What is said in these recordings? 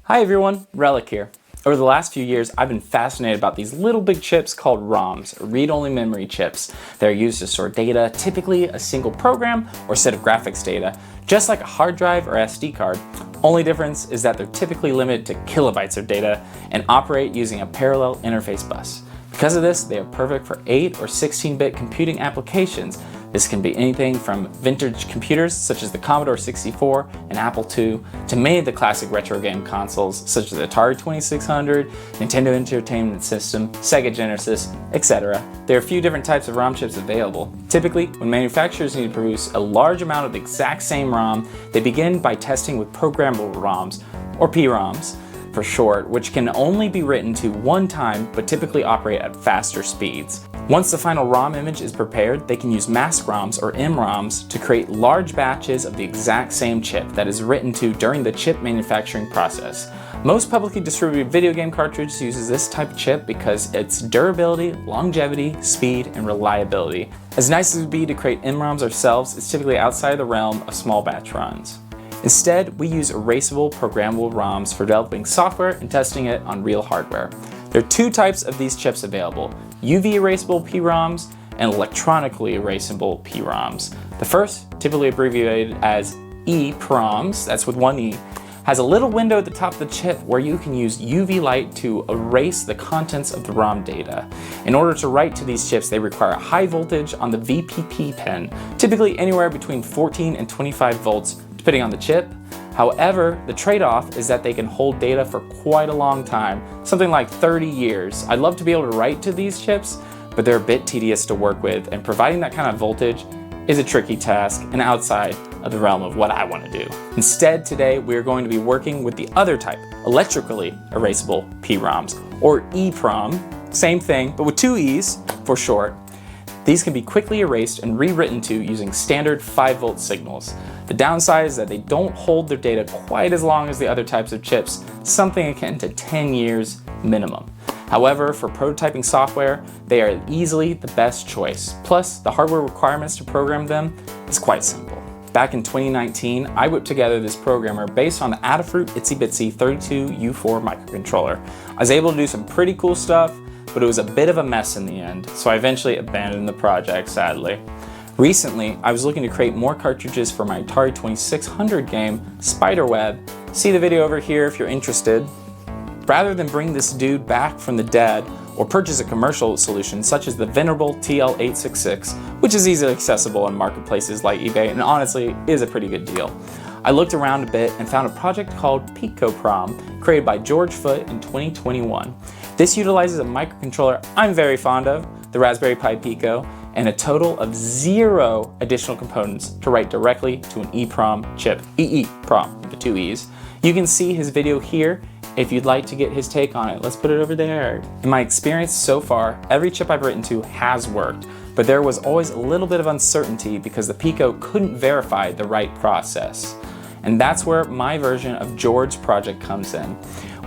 Hi everyone, Relic here. Over the last few years, I've been fascinated about these little big chips called ROMs, or read-only memory chips. They're used to store data, typically a single program or set of graphics data, just like a hard drive or SD card. Only difference is that they're typically limited to kilobytes of data and operate using a parallel interface bus. Because of this, they are perfect for 8 or 16-bit computing applications. This can be anything from vintage computers such as the Commodore 64 and Apple II to many of the classic retro game consoles such as the Atari 2600, Nintendo Entertainment System, Sega Genesis, etc. There are a few different types of ROM chips available. Typically, when manufacturers need to produce a large amount of the exact same ROM, they begin by testing with programmable ROMs, or PROMs for short, which can only be written to one time but typically operate at faster speeds. Once the final ROM image is prepared, they can use mask ROMs or MROMs to create large batches of the exact same chip that is written to during the chip manufacturing process. Most publicly distributed video game cartridges uses this type of chip because its durability, longevity, speed, and reliability. As nice as it would be to create MROMs ourselves, it's typically outside the realm of small batch runs. Instead, we use erasable programmable ROMs for developing software and testing it on real hardware. There are two types of these chips available: UV erasable PROMs and electronically erasable PROMs. The first, typically abbreviated as EEPROMs, that's with one E, has a little window at the top of the chip where you can use UV light to erase the contents of the ROM data. In order to write to these chips, they require a high voltage on the VPP pin, typically anywhere between 14 and 25 volts, depending on the chip. However, the trade-off is that they can hold data for quite a long time, something like 30 years. I'd love to be able to write to these chips, but they're a bit tedious to work with, and providing that kind of voltage is a tricky task and outside of the realm of what I want to do. Instead, today we're going to be working with the other type, electrically erasable PROMs, or EEPROM, same thing, but with two E's for short. These can be quickly erased and rewritten to using standard 5-volt signals. The downside is that they don't hold their data quite as long as the other types of chips, something akin to 10 years minimum. However, for prototyping software, they are easily the best choice. Plus, the hardware requirements to program them is quite simple. Back in 2019, I whipped together this programmer based on the Adafruit Itsy Bitsy 32U4 microcontroller. I was able to do some pretty cool stuff, but it was a bit of a mess in the end, so I eventually abandoned the project, sadly. Recently, I was looking to create more cartridges for my Atari 2600 game, Spiderweb. See the video over here if you're interested. Rather than bring this dude back from the dead, or purchase a commercial solution such as the venerable TL866, which is easily accessible on marketplaces like eBay and honestly is a pretty good deal, I looked around a bit and found a project called PicoPROM, created by George Foote in 2021. This utilizes a microcontroller I'm very fond of, the Raspberry Pi Pico, and a total of 0 additional components to write directly to an EEPROM chip, EEPROM with the two E's. You can see his video here if you'd like to get his take on it. Let's put it over there. In my experience so far, every chip I've written to has worked, but there was always a little bit of uncertainty because the Pico couldn't verify the right process. And that's where my version of George's project comes in.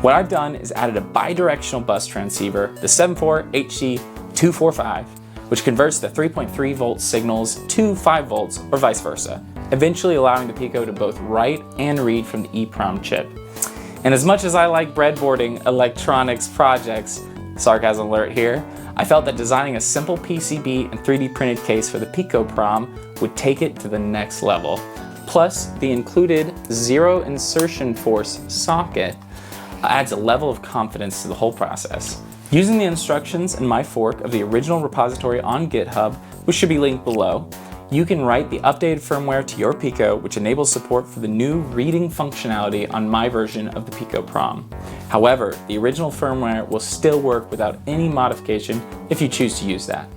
What I've done is added a bidirectional bus transceiver, the 74HC245, which converts the 3.3 volt signals to 5 volts or vice versa, eventually allowing the Pico to both write and read from the EEPROM chip. And as much as I like breadboarding electronics projects, sarcasm alert here, I felt that designing a simple PCB and 3D printed case for the PicoPROM would take it to the next level. Plus, the included zero insertion force socket adds a level of confidence to the whole process. Using the instructions in my fork of the original repository on GitHub, which should be linked below, you can write the updated firmware to your Pico, which enables support for the new reading functionality on my version of the PicoPROM. However, the original firmware will still work without any modification if you choose to use that.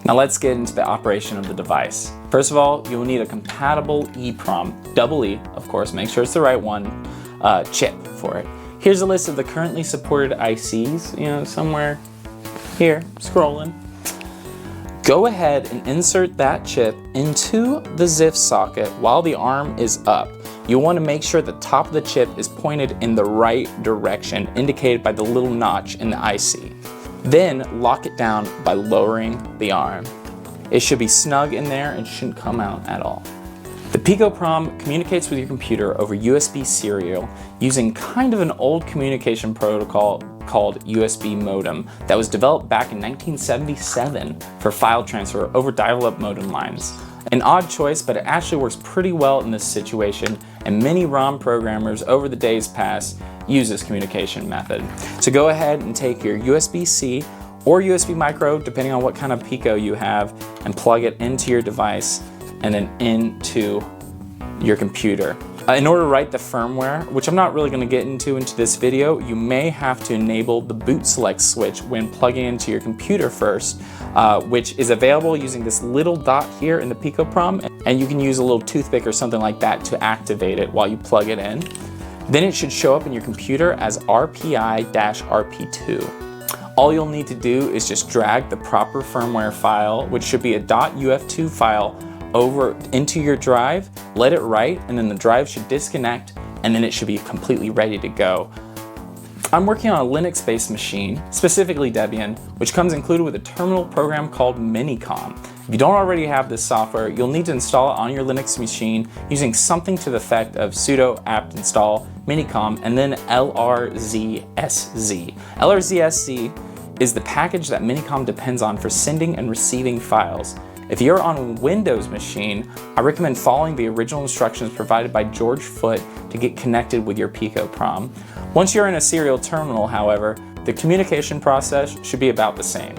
Now let's get into the operation of the device. First of all, you'll need a compatible EEPROM, double E, of course, make sure it's the right one, chip for it. Here's a list of the currently supported ICs, somewhere here, scrolling. Go ahead and insert that chip into the ZIF socket while the arm is up. You'll want to make sure the top of the chip is pointed in the right direction, indicated by the little notch in the IC. Then lock it down by lowering the arm. It should be snug in there and shouldn't come out at all. The PicoPROM communicates with your computer over USB serial using kind of an old communication protocol called USB modem that was developed back in 1977 for file transfer over dial-up modem lines. An odd choice, but it actually works pretty well in this situation, and many ROM programmers over the days past use this communication method. So go ahead and take your USB-C or USB micro, depending on what kind of Pico you have, and plug it into your device and then into your computer. In order to write the firmware, which I'm not really going to get into this video, you may have to enable the boot select switch when plugging into your computer first, which is available using this little dot here in the PicoPROM, and you can use a little toothpick or something like that to activate it while you plug it in. Then it should show up in your computer as RPI-RP2. All you'll need to do is just drag the proper firmware file, which should be a .uf2 file, over into your drive, let it write, and then the drive should disconnect, and then it should be completely ready to go. I'm working on a Linux-based machine, specifically Debian, which comes included with a terminal program called Minicom. If you don't already have this software, you'll need to install it on your Linux machine using something to the effect of sudo apt install Minicom and then lrzsc. lrzsc is the package that Minicom depends on for sending and receiving files. If you're on a Windows machine, I recommend following the original instructions provided by George Foote to get connected with your PicoPROM. Once you're in a serial terminal, however, the communication process should be about the same.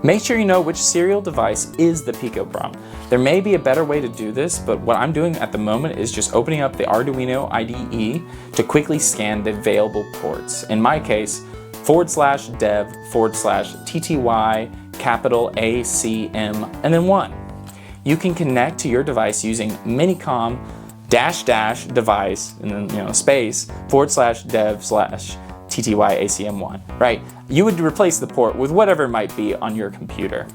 Make sure you know which serial device is the PicoPROM. There may be a better way to do this, but what I'm doing at the moment is just opening up the Arduino IDE to quickly scan the available ports. In my case, /dev/TTY capital ACM and then 1. You can connect to your device using Minicom -- device and then space /dev/TTY-ACM1, right? You would replace the port with whatever it might be on your computer.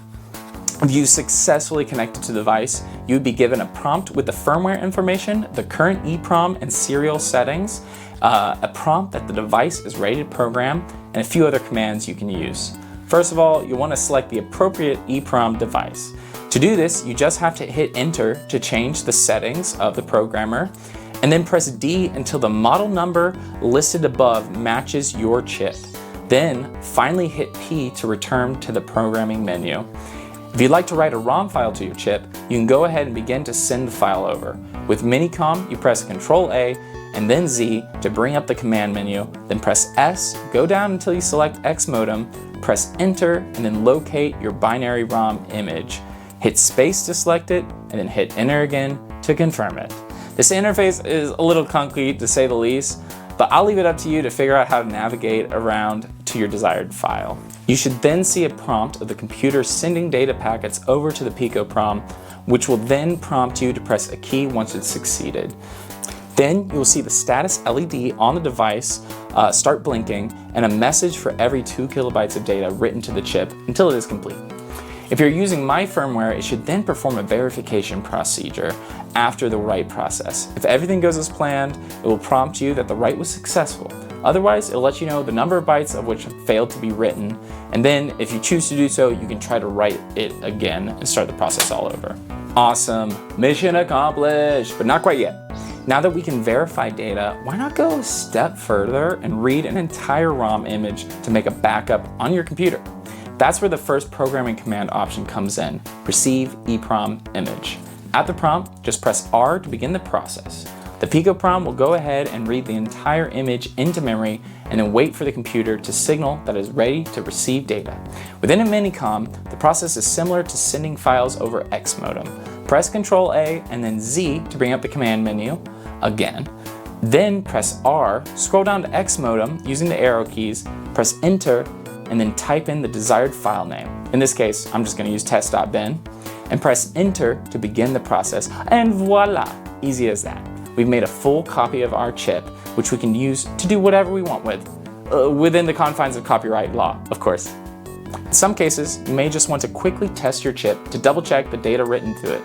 If you successfully connected to the device, you would be given a prompt with the firmware information, the current EEPROM and serial settings, a prompt that the device is ready to program, and a few other commands you can use. First of all, you want to select the appropriate EEPROM device. To do this, you just have to hit enter to change the settings of the programmer, and then press D until the model number listed above matches your chip. Then finally hit P to return to the programming menu. If you'd like to write a ROM file to your chip, you can go ahead and begin to send the file over. With Minicom, you press Ctrl A and then Z to bring up the command menu, then press S, go down until you select X modem, press enter, and then locate your binary ROM image. Hit space to select it, and then hit enter again to confirm it. This interface is a little clunky to say the least, but I'll leave it up to you to figure out how to navigate around to your desired file. You should then see a prompt of the computer sending data packets over to the PicoPROM, which will then prompt you to press a key once it's succeeded. Then you'll see the status LED on the device start blinking and a message for every 2 kilobytes of data written to the chip until it is complete. If you're using my firmware, it should then perform a verification procedure after the write process. If everything goes as planned, it will prompt you that the write was successful. Otherwise, it'll let you know the number of bytes of which failed to be written, and then if you choose to do so, you can try to write it again and start the process all over. Awesome, mission accomplished, but not quite yet. Now that we can verify data, why not go a step further and read an entire ROM image to make a backup on your computer? That's where the first programming command option comes in, receive EEPROM image. At the prompt, just press R to begin the process. The PicoPROM will go ahead and read the entire image into memory and then wait for the computer to signal that it is ready to receive data. Within a Minicom, the process is similar to sending files over X modem. Press Ctrl A and then Z to bring up the command menu again. Then press R, scroll down to X modem using the arrow keys, press enter, and then type in the desired file name. In this case, I'm just going to use test.bin, and press enter to begin the process, and voila, easy as that. We've made a full copy of our chip, which we can use to do whatever we want with, within the confines of copyright law, of course. In some cases, you may just want to quickly test your chip to double check the data written to it.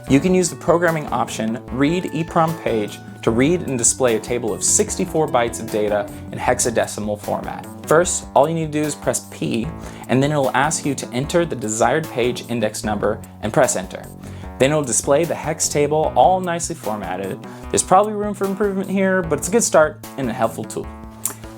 You can use the programming option read EEPROM page to read and display a table of 64 bytes of data in hexadecimal format. First, all you need to do is press P, and then it will ask you to enter the desired page index number and press enter. Then it'll display the hex table all nicely formatted. There's probably room for improvement here, but it's a good start and a helpful tool.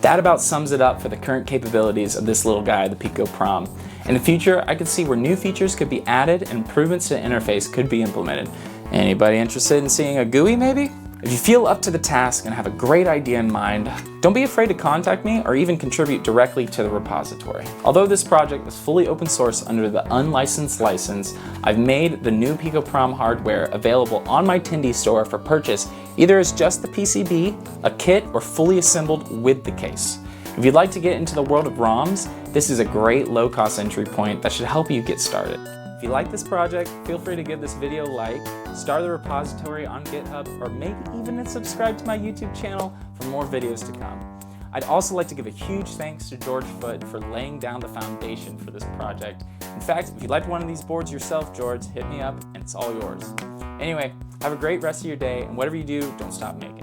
That about sums it up for the current capabilities of this little guy, the PicoPROM. In the future, I could see where new features could be added and improvements to the interface could be implemented. Anybody interested in seeing a GUI maybe? If you feel up to the task and have a great idea in mind, don't be afraid to contact me or even contribute directly to the repository. Although this project is fully open source under the unlicensed license, I've made the new PicoPROM hardware available on my Tindy store for purchase, either as just the PCB, a kit, or fully assembled with the case. If you'd like to get into the world of ROMs, this is a great low-cost entry point that should help you get started. If you like this project, feel free to give this video a like, start the repository on GitHub, or maybe even subscribe to my YouTube channel for more videos to come. I'd also like to give a huge thanks to George Foote for laying down the foundation for this project. In fact, if you'd like one of these boards yourself, George, hit me up and it's all yours. Anyway, have a great rest of your day, and whatever you do, don't stop making.